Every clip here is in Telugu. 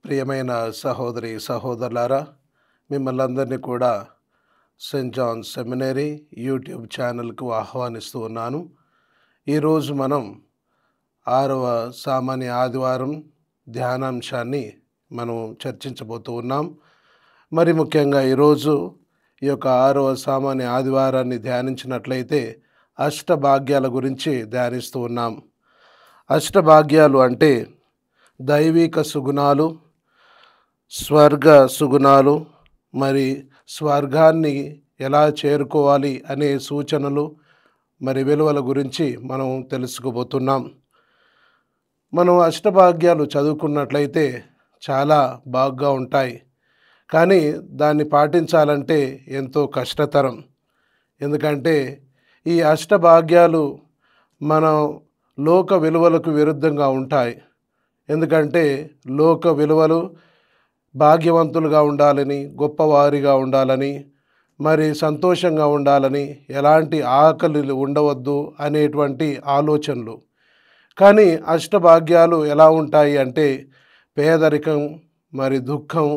ప్రియమైన సహోదరి సహోదరులారా, మిమ్మల్ని అందరినీ కూడా సెయింట్ జాన్ సెమినరీ యూట్యూబ్ ఛానల్కు ఆహ్వానిస్తూ ఉన్నాను. ఈరోజు మనం 6వ సామాన్య ఆదివారం ధ్యానాంశాన్ని మనం చర్చించబోతూ ఉన్నాం. మరి ముఖ్యంగా ఈరోజు ఈ యొక్క 6వ సామాన్య ఆదివారాన్ని ధ్యానించినట్లయితే అష్టభాగ్యాల గురించి ధ్యానిస్తూ ఉన్నాం. అష్టభాగ్యాలు అంటే దైవిక సుగుణాలు, స్వర్గ సుగుణాలు, మరి స్వర్గాన్ని ఎలా చేరుకోవాలి అనే సూచనలు, మరి విలువల గురించి మనం తెలుసుకోబోతున్నాం. మనం అష్టభాగ్యాలు చదువుకున్నట్లయితే చాలా బాగా ఉంటాయి, కానీ దాన్ని పాటించాలంటే ఎంతో కష్టతరం. ఎందుకంటే ఈ అష్టభాగ్యాలు మన లోక విలువలకు విరుద్ధంగా ఉంటాయి. ఎందుకంటే లోక విలువలు భాగ్యవంతులుగా ఉండాలని, గొప్పవారిగా ఉండాలని, మరి సంతోషంగా ఉండాలని, ఎలాంటి ఆకలి ఉండవద్దు అనేటువంటి ఆలోచనలు. కానీ అష్టభాగ్యాలు ఎలా ఉంటాయి అంటే పేదరికం, మరి దుఃఖం,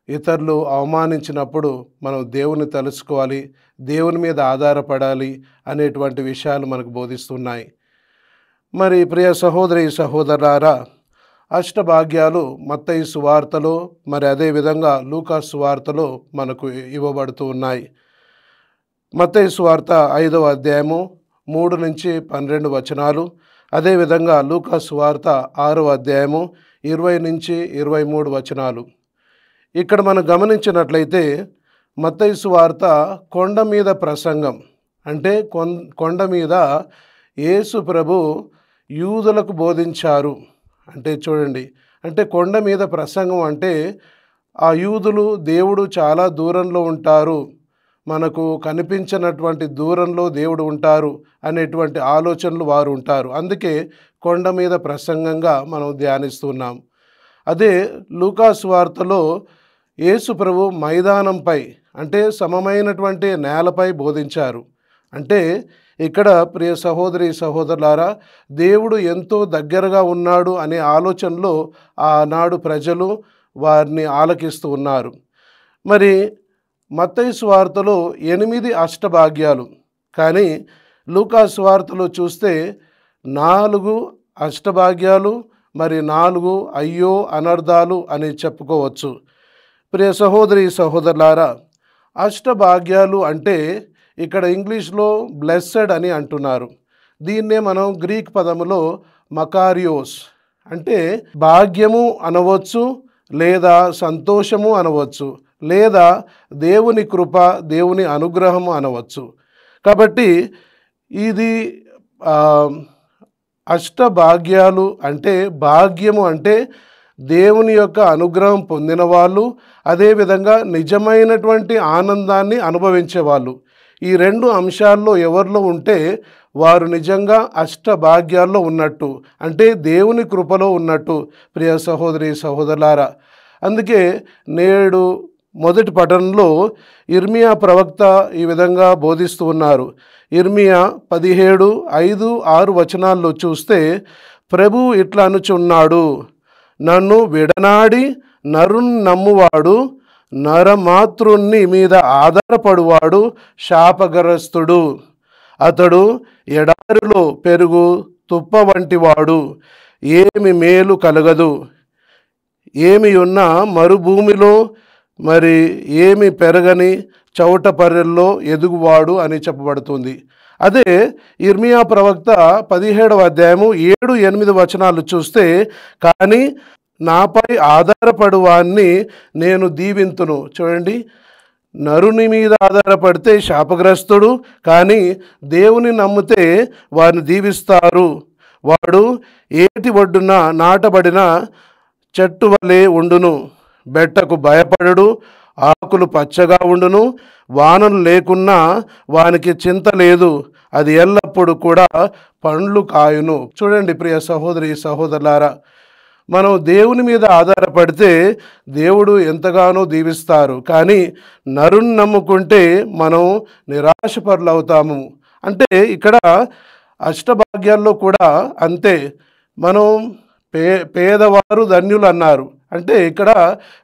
ఇతరులు అవమానించినప్పుడు మనం దేవుని తెలుసుకోవాలి, దేవుని మీద ఆధారపడాలి అనేటువంటి విషయాలు మనకు బోధిస్తున్నాయి. మరి ప్రియ సహోదరి సహోదరులారా, అష్టభాగ్యాలు మత్తయి సువార్తలో, మరి అదేవిధంగా లూకా సువార్తలో మనకు ఇవ్వబడుతూ ఉన్నాయి. మత్తయి సువార్త 5వ అధ్యాయము 3 నుంచి 12 వచనాలు, అదేవిధంగా లూకా సువార్త 6వ అధ్యాయము 20 నుంచి 23 వచనాలు. ఇక్కడ మనం గమనించినట్లయితే మత్తయి సువార్త కొండ మీద ప్రసంగం, అంటే కొండ మీద యేసు ప్రభు యూదులకు బోధించారు. అంటే చూడండి, అంటే కొండ మీద ప్రసంగం అంటే ఆ యూదులు దేవుడు చాలా దూరంలో ఉంటారు, మనకు కనిపించినటువంటి దూరంలో దేవుడు ఉంటారు అనేటువంటి ఆలోచనలు వారు ఉంటారు. అందుకే కొండ మీద ప్రసంగంగా మనం ధ్యానిస్తున్నాం. అదే లూకా సువార్తలో యేసు ప్రభు మైదానంపై, అంటే సమమైనటువంటి నేలపై బోధించారు. అంటే ఇక్కడ ప్రియ సహోదరి సహోదరులారా, దేవుడు ఎంతో దగ్గరగా ఉన్నాడు అనే ఆలోచనలో ఆనాడు ప్రజలు వారిని ఆలకిస్తూ ఉన్నారు. మరి మత్తయి సువార్తలో 8 అష్టభాగ్యాలు, కానీ లూకా సువార్తలో చూస్తే 4 అష్టభాగ్యాలు, మరి 4 అయ్యో అనర్థాలు అని చెప్పుకోవచ్చు. ప్రియ సహోదరి సహోదరులారా, అష్టభాగ్యాలు అంటే ఇక్కడ ఇంగ్లీష్లో బ్లెస్సెడ్ అని అంటున్నారు. దీన్నే మనం గ్రీక్ పదములో మకారియోస్, అంటే భాగ్యము అనవచ్చు, లేదా సంతోషము అనవచ్చు, లేదా దేవుని కృప, దేవుని అనుగ్రహము అనవచ్చు. కాబట్టి ఇది అష్టభాగ్యాలు అంటే భాగ్యము అంటే దేవుని యొక్క అనుగ్రహం పొందిన వాళ్ళు, అదేవిధంగా నిజమైనటువంటి ఆనందాన్ని అనుభవించేవాళ్ళు. ఈ 2 అంశాల్లో ఎవరిలో ఉంటే వారు నిజంగా అష్టభాగ్యాల్లో ఉన్నట్టు, అంటే దేవుని కృపలో ఉన్నట్టు ప్రియ సహోదరి సహోదరులారా. అందుకే నేడు మొదటి పఠనంలో ఇర్మియా ప్రవక్త ఈ విధంగా బోధిస్తూ ఉన్నారు. ఇర్మియా 17:5-6 వచనాల్లో చూస్తే ప్రభువు ఇట్లా అనుచున్నాడు, నన్ను విడనాడి నరుని నమ్మువాడు, నరమాతృని మీద ఆధారపడువాడు శాపగ్రస్తుడు. అతడు ఎడారిలో పెరుగు తుప్ప వంటివాడు, ఏమి మేలు కలగదు, ఏమి ఉన్న మరుభూమిలో మరి ఏమి పెరగని చౌటపర్రెల్లో ఎదుగువాడు అని చెప్పబడుతుంది. అదే ఇర్మియా ప్రవక్త 17వ అధ్యాయము 7-8 వచనాలు చూస్తే, కానీ నాపై ఆధారపడు వారిని నేను దీవింతును. చూడండి, నరుని మీద ఆధారపడితే శాపగ్రస్తుడు, కానీ దేవుని నమ్మితే వారిని దీవిస్తారు. వాడు ఏటి ఒడ్డున నాటబడిన చెట్టు వలె ఉండును, బెట్టకు భయపడడు, ఆకులు పచ్చగా ఉండును, వానలు లేకున్నా వానికి చింత లేదు, అది ఎల్లప్పుడూ కూడా పండ్లు కాయును. చూడండి ప్రియ సహోదరి సహోదరులారా, మనం దేవుని మీద ఆధారపడితే దేవుడు ఎంతగానో దీవిస్తారు, కానీ నరుని నమ్ముకుంటే మనం నిరాశపరులు అవుతాము. అంటే ఇక్కడ అష్టభాగ్యాల్లో కూడా అంతే. మనం పేదవారు ధన్యులు అన్నారు, అంటే ఇక్కడ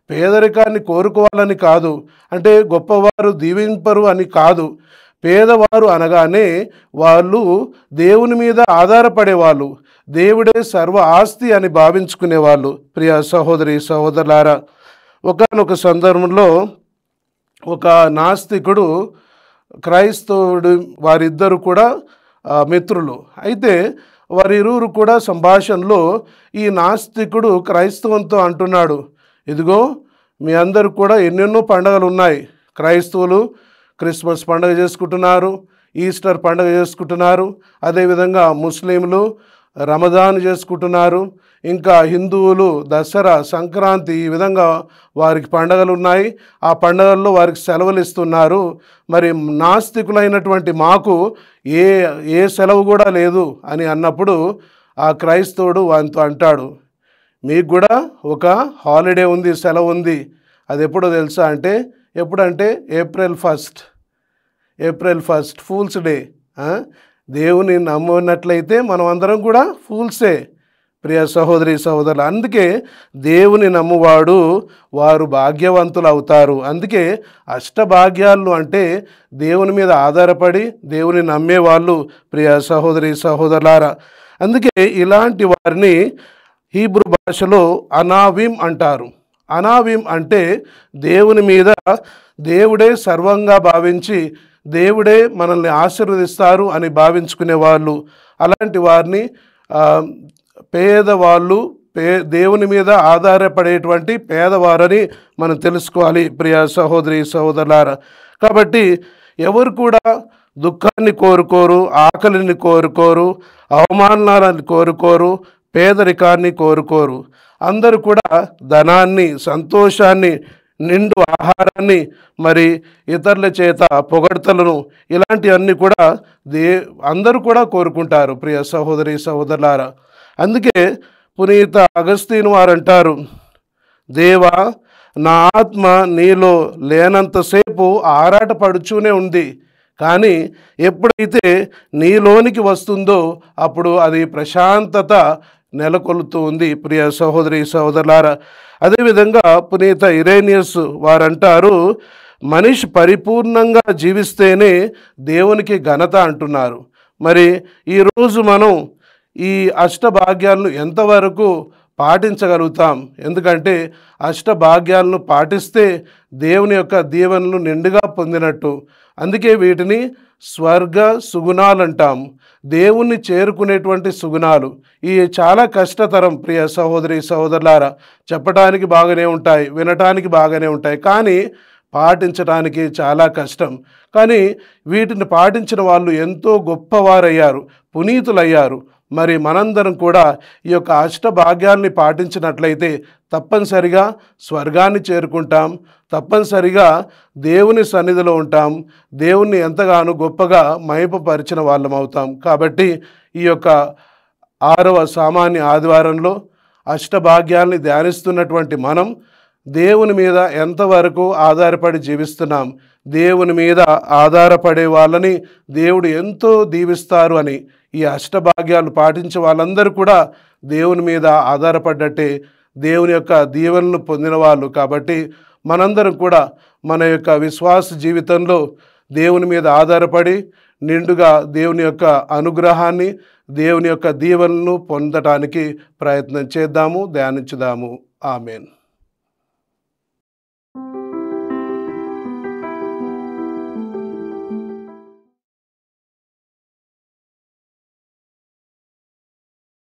పేదరికాన్ని కోరుకోవాలని కాదు, అంటే గొప్పవారు దీవింపరు అని కాదు. పేదవారు అనగానే వాళ్ళు దేవుని మీద ఆధారపడేవాళ్ళు, దేవుడే సర్వ ఆస్తి అని భావించుకునేవాళ్ళు. ప్రియ సహోదరి సహోదరులారా, ఒకానొక సందర్భంలో ఒక నాస్తికుడు, క్రైస్తవుడు, వారిద్దరు కూడా మిత్రులు. అయితే వారిరువురు కూడా సంభాషణలో ఈ నాస్తికుడు క్రైస్తవంతో అంటున్నాడు, ఇదిగో మీ అందరు కూడా ఎన్నెన్నో పండుగలు ఉన్నాయి. క్రైస్తవులు క్రిస్మస్ పండుగ చేసుకుంటున్నారు, ఈస్టర్ పండుగ చేసుకుంటున్నారు, అదేవిధంగా ముస్లింలు రమదాన్ చేసుకుంటున్నారు, ఇంకా హిందువులు దసరా, సంక్రాంతి, ఈ విధంగా వారికి పండుగలు ఉన్నాయి. ఆ పండుగల్లో వారికి సెలవులు ఇస్తున్నారు. మరి నాస్తికులైనటువంటి మాకు ఏ సెలవు కూడా లేదు అని అన్నప్పుడు ఆ క్రైస్తవుడు వారితో అంటాడు, మీకు కూడా ఒక హాలిడే ఉంది, సెలవు ఉంది. అది ఎప్పుడో తెలుసా అంటే, ఎప్పుడంటే ఏప్రిల్ 1 ఫూల్స్ డే. దేవుని నమ్మినట్లయితే మనం అందరం కూడా ఫూల్సే ప్రియ సహోదరి సహోదరులు. అందుకే దేవుని నమ్మువాడు వారు భాగ్యవంతులు అవుతారు. అందుకే అష్టభాగ్యాలు అంటే దేవుని మీద ఆధారపడి దేవుని నమ్మేవాళ్ళు ప్రియ సహోదరి సహోదరులారా. అందుకే ఇలాంటి వారిని హీబ్రూ భాషలో అనావిమ్ అంటారు. అనావిమ్ అంటే దేవుని మీద దేవుడే సర్వంగా భావించి దేవుడే మనల్ని ఆశీర్వదిస్తారు అని భావించుకునే వాళ్ళు. అలాంటి వారిని పేదవాళ్ళు, దేవుని మీద ఆధారపడేటువంటి పేదవారని మనం తెలుసుకోవాలి ప్రియ సహోదరి సహోదరులారా. కాబట్టి ఎవరు కూడా దుఃఖాన్ని కోరుకోరు, ఆకలిని కోరుకోరు, అవమానాలను కోరుకోరు, పేదరికాన్ని కోరుకోరు. అందరూ కూడా ధనాన్ని, సంతోషాన్ని, నిండు ఆహారాన్ని, మరి ఇతరుల చేత పొగడ్తలను, ఇలాంటివన్నీ కూడా అందరూ కూడా కోరుకుంటారు ప్రియ సహోదరి సహోదరులారా. అందుకే పునీత అగస్తీను వారు అంటారు, దేవా నా ఆత్మ నీలో లేనంతసేపు ఆరాటపడుచూనే ఉంది, కానీ ఎప్పుడైతే నీలోనికి వస్తుందో అప్పుడు అది ప్రశాంతత నెలకొల్తూ ఉంది ప్రియ సహోదరి సహోదరులారా. అదేవిధంగా పునీత ఇరేనియస్ వారంటారు, మనిషి పరిపూర్ణంగా జీవిస్తేనే దేవునికి ఘనత అంటున్నారు. మరి ఈరోజు మనం ఈ అష్టభాగ్యాలను ఎంతవరకు పాటించగలుగుతాం? ఎందుకంటే అష్టభాగ్యాలను పాటిస్తే దేవుని యొక్క దీవెనలు నిండుగా పొందినట్టు. అందుకే వీటిని స్వర్గ సుగుణాలు అంటాం, దేవుణ్ణి చేరుకునేటువంటి సుగుణాలు. ఇవి చాలా కష్టతరం ప్రియ సహోదరి సహోదరులారా. చెప్పడానికి బాగానే ఉంటాయి, వినటానికి బాగానే ఉంటాయి, కానీ పాటించడానికి చాలా కష్టం. కానీ వీటిని పాటించిన వాళ్ళు ఎంతో గొప్పవారయ్యారు, పునీతులయ్యారు. మరి మనందరం కూడా ఈ యొక్క అష్టభాగ్యాల్ని పాటించినట్లయితే తప్పనిసరిగా స్వర్గాన్ని చేరుకుంటాం, తప్పనిసరిగా దేవుని సన్నిధిలో ఉంటాం, దేవుణ్ణి ఎంతగానో గొప్పగా మహిమపరిచిన వాళ్ళం అవుతాం. కాబట్టి ఈ యొక్క 6వ సామాన్య ఆదివారంలో అష్టభాగ్యాల్ని ధ్యానిస్తున్నటువంటి మనం దేవుని మీద ఎంతవరకు ఆధారపడి జీవిస్తున్నాం? దేవుని మీద ఆధారపడే వాళ్ళని దేవుడు ఎంతో దీవిస్తారు అని, ఈ అష్టభాగ్యాలు పాటించే వాళ్ళందరూ కూడా దేవుని మీద ఆధారపడ్డట్టే, దేవుని యొక్క దీవెనలను పొందిన వాళ్ళు. కాబట్టి మనందరం కూడా మన యొక్క విశ్వాస జీవితంలో దేవుని మీద ఆధారపడి నిండుగా దేవుని యొక్క అనుగ్రహాన్ని, దేవుని యొక్క దీవెనలను పొందటానికి ప్రయత్నం చేద్దాము, ధ్యానించుదాము. ఆమేన్.